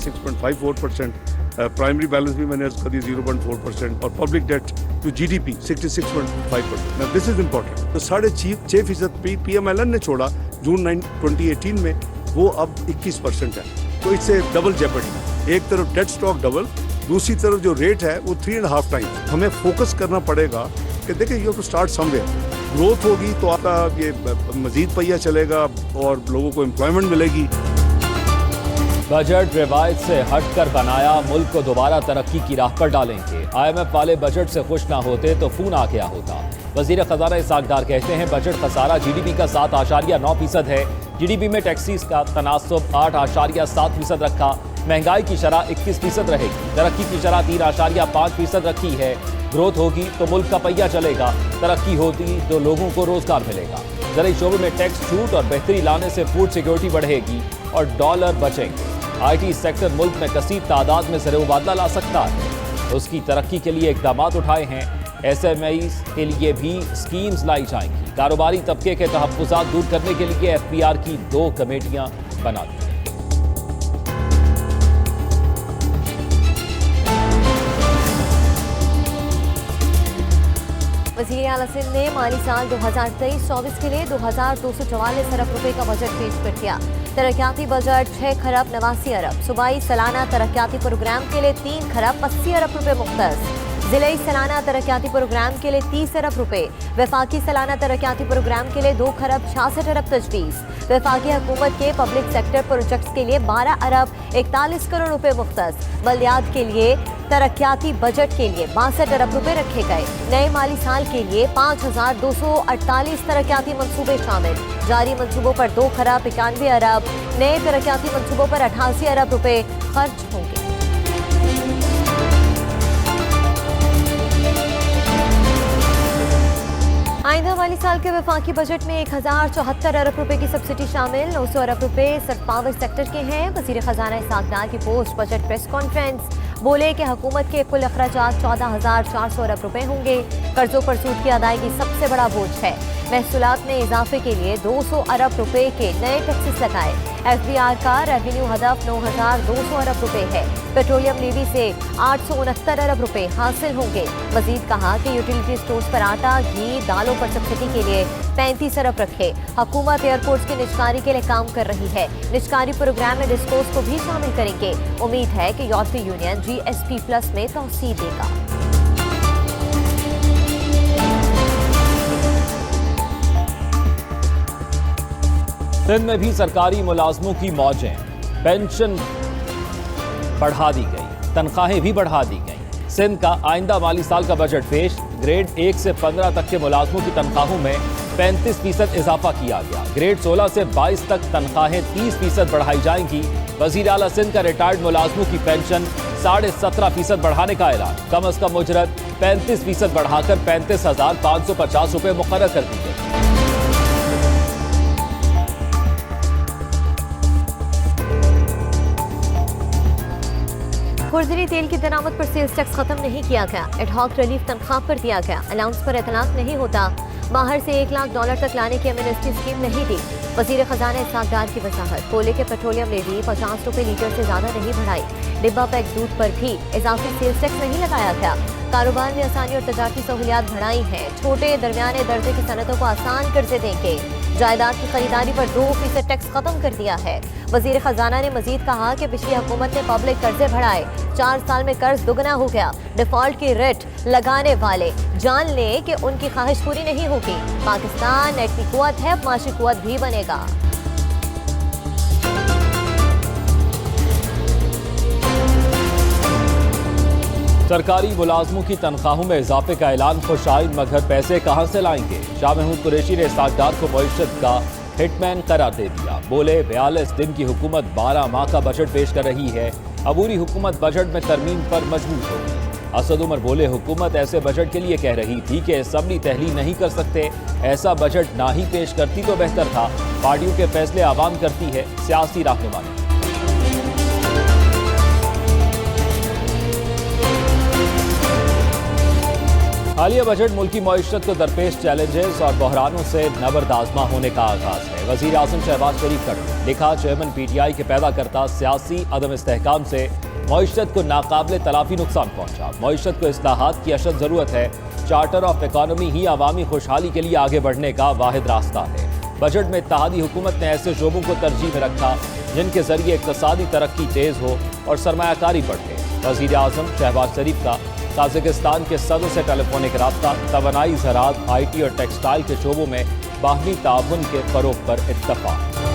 66.54%, primary balance भी मैंने अर्ज कर दी 0.4% और public debt to GDP 66.5%. Now this is important. तो 6.6% PMLN ने छोड़ा जून 2018 में, वो अब 21% है. तो इससे डबल जेपर्डी. एक तरफ डेट स्टॉक डबल, दूसरी तरफ जो रेट है वो 3.5 टाइम. हमें फोकस करना पड़ेगा कि देखिए you have to start somewhere. Growth होगी तो आपका ये मजीद पहिया चलेगा और लोगों को एम्प्लॉयमेंट मिलेगी. बजट रिवायत से हटकर बनाया, मुल्क को दोबारा तरक्की की राह पर डालेंगे. IMF वाले बजट से खुश ना होते तो फोन आ गया होता. वजीर खजाना इसाक डार कहते हैं बजट खसारा GDP का 7.9% है. GDP में टैक्सीज का तनासुब 8.7% रखा. महंगाई की शरह 21% रहेगी. तरक्की की शरह 3.5% रखी है. ग्रोथ होगी तो मुल्क का पहिया चलेगा. तरक्की होती तो लोगों को रोजगार मिलेगा. ज़राई शोबे में टैक्स छूट और बेहतरी लाने से फूड सिक्योरिटी बढ़ेगी और डॉलर बचेंगे. IT सेक्टर मुल्क में कसीर तादाद में ज़र मुबादला ला सकता है. उसकी तरक्की के लिए इकदाम उठाए हैं. SMEs के लिए भी स्कीम्स लाई जाएंगी. कारोबारी तबके के तहफ़्फ़ुज़ात दूर करने के लिए FPR की 2 कमेटियां बना दी. वज़ीर आला सिंध ने माली साल 2023-24 के लिए 2,244 अरब रुपए का बजट पेश कर दिया. तरक्याती बजट 6 खरब 89 अरब. सूबाई सालाना तरक्याती प्रोग्राम के लिए 3 खरब 80 अरब रुपए मुख्तस. जिले सालाना तरक्याती प्रोग्राम के लिए 30 अरब रुपए. वफाकी सालाना तरक्याती प्रोग्राम के लिए 2 खरब 66 अरब तजवीज़. वफाकी हुकूमत के पब्लिक सेक्टर प्रोजेक्ट्स के लिए 12 अरब 41 करोड़ रुपए मुख्तस. बल्दियात के लिए तरक्याती बजट के लिए 62 अरब रुपए रखे गए. नए माली साल के लिए 5,248 तरक्याती मंसूबे शामिल. जारी मंसूबों पर 2 खरब 91 अरब. नए तरक्याती मंसूबों पर 88 अरब रुपए खर्च होंगे. आइंदा माली साल के वफाकी बजट में 1,074 अरब रुपए की सब्सिडी शामिल. 900 अरब रुपए सिर्फ पावर सेक्टर के हैं. वज़ीर खजाना इसाक डार की पोस्ट बजट प्रेस कॉन्फ्रेंस. बोले कि हुकूमत के कुल अखराजात 14,400 अरब रुपए होंगे. कर्जों पर सूद की अदायगी सबसे बड़ा बोझ है. महसूलात में इजाफे के लिए 200 अरब रुपए के नए टैक्सेस लगाए. FBR का रेवेन्यू हदफ 9,200 अरब रुपए है. पेट्रोलियम लेवी से 869 अरब रुपए हासिल होंगे. मजीद कहा कि यूटिलिटी स्टोर्स पर आटा, घी, दालों पर सब्सिडी के लिए 35 अरब रखे. हुकूमत एयरपोर्ट्स की निजकारी के लिए काम कर रही है. निजकारी प्रोग्राम में डिस्पोज को भी शामिल करेंगे. उम्मीद है कि यूरोपीय यूनियन GSP+ में तोसी देगा. सिंध में भी सरकारी मुलाजमों की मौजें. पेंशन बढ़ा दी गई, तनख्वाहें भी बढ़ा दी गई. सिंध का आइंदा माली साल का बजट पेश. ग्रेड 1 से 15 तक के मुलाजमों की तनख्वाहों में 35% इजाफा किया गया. ग्रेड 16 से 22 तक तनख्वाहें 30% बढ़ाई जाएंगी. वजीर आला सिंध का रिटायर्ड मुलाजमों की पेंशन 17.5% बढ़ाने का ऐलान. कम अज कम उजरत 35% बढ़ाकर 35,550 रुपए मुकर्रर कर दी गई. खुर्दरी तेल की दरामद पर सेल्स टैक्स खत्म नहीं किया गया. एडहॉक रिलीफ तनख्वाह पर दिया गया. अलाउंस पर इतलाक नहीं होता. बाहर से $1 लाख तक लाने की एमनेस्टी स्कीम नहीं दी. वजीर खजाना इसाक डार की वजाहत. बोले के पेट्रोलियम लेवी 50 रुपए लीटर से ज्यादा नहीं बढ़ाई. डिब्बा पैक दूध पर भी इजाफी सेल्स टैक्स नहीं लगाया गया. कारोबार में आसानी और तजारती सहूलियात बढ़ाई हैं. छोटे दरमियाने दर्जे की सनतों को आसान कर्जे देंगे. जायदाद की खरीदारी पर 2% टैक्स खत्म कर दिया है. वजीर खजाना ने मजीद कहा कि पिछली हुकूमत ने पब्लिक कर्जे बढ़ाए. 4 साल में कर्ज दुगना हो गया. डिफॉल्ट की रेट लगाने वाले जान लें कि उनकी ख्वाहिश पूरी नहीं होगी. पाकिस्तान एटमी कुव्वत है, माशी कुव्वत भी बनेगा. सरकारी मुलाजमों की तनख्वाहों में इजाफे का ऐलान खुशाइन, मगर पैसे कहां से लाएंगे. शाह महमूद कुरैशी ने इसाक डार को मईशत का हिटमैन करार दे दिया. बोले 42 दिन की हुकूमत 12 माह का बजट पेश कर रही है. अबूरी हुकूमत बजट में तरमीम पर मजबूर होगी. असद उमर बोले हुकूमत ऐसे बजट के लिए कह रही थी कि असम्बली तहलील नहीं कर सकते. ऐसा बजट ना ही पेश करती तो बेहतर था. पार्टियों के फैसले आवाम करती है, सियासी रहनुमा नहीं. हालिया बजट मुल्की मईशत को दरपेश चैलेंजेस और बहरानों से नबरदाजमा होने का आगाज है। वजीर आजम शहबाज शरीफ का लिखा, चेयरमैन PTI के पैदा करता सियासी अदम इस्तेहकाम से मईशत को नाकाबिले तलाफी नुकसान पहुंचा। मईशत को इस्लाहात की अशद जरूरत है। चार्टर ऑफ इकॉनमी ही अवामी खुशहाली के लिए आगे बढ़ने का वाहिद रास्ता है। बजट में इत्तेहादी हुकूमत ने ऐसे शोबों को तरजीह में रखा जिनके जरिए इक्तसादी तरक्की तेज हो और सरमायाकारी बढ़े। वजीर आजम शहबाज शरीफ का ताजिकिस्तान के सदर से टेलीफोनिक राब्ता, तवानाई, ज़राअत, IT और टेक्सटाइल के शोबों में बाहमी ताउन के फरोग पर इत्तफाक।